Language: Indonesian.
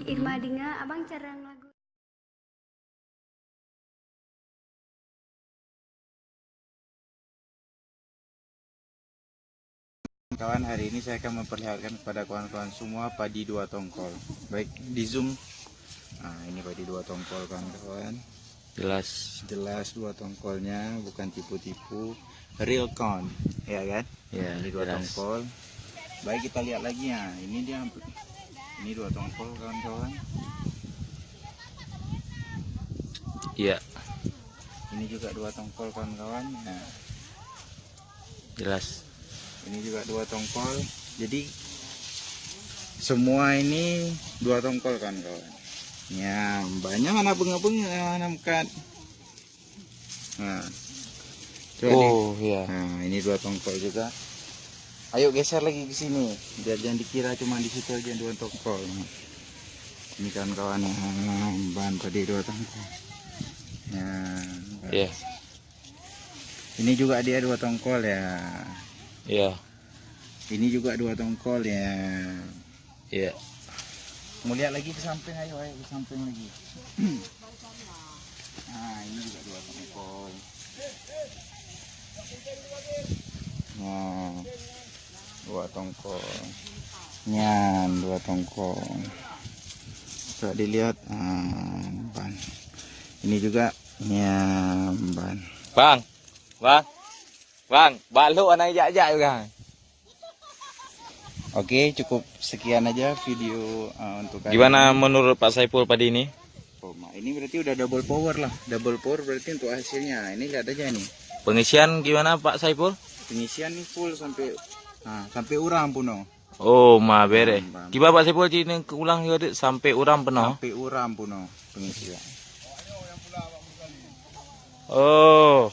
Irma Dinga, abang carang lagu. Kawan, hari ini saya akan memperlihatkan kepada kawan-kawan semua padi dua tongkol. Baik, di zoom. Nah, ini padi dua tongkol kawan-kawan. Jelas dua tongkolnya, bukan tipu-tipu. Real count, ya kan? Ya, Ini dua jelas. tongkol. Baik, kita lihat lagi ya. Ini dia. Ini dua tongkol kawan-kawan. Iya, Ini juga dua tongkol kawan-kawan. Nah, jelas. ini juga dua tongkol. Jadi semua ini dua tongkol kan kawan. Ya, banyak anak bengap-bengap anak mekat. Nah, Iya. Nah, ini dua tongkol juga. Ayo geser lagi ke sini, biar jangan dikira cuma di situ aja dua tongkol. Nah, ini kan kawan, bahan padi dua tongkol. Ya, Iya. ini juga dia dua tongkol ya. Iya. Ini juga dua tongkol ya. Iya. Mau lihat lagi ke samping, ayo ke samping lagi. Nah, ini juga dua tongkol. Nah, dua tongkol. Nyan, dua tongkol. Coba dilihat, ban. Ini juga nyamban. Bang, balok anak jak-jak juga. Oke, cukup sekian aja video untuk kali Gimana ini. menurut Pak Saiful padi ini? Ini berarti udah double power lah. Double power berarti untuk hasilnya. Ini lihat aja nih. Pengisian gimana Pak Saiful? Pengisian nih full sampai sampai uram puno. Oh, mah bere. Bam. Kiba Pak Saiful cini ulang juga sampai uram penuh. Sampai uram puno pengisian. Oh.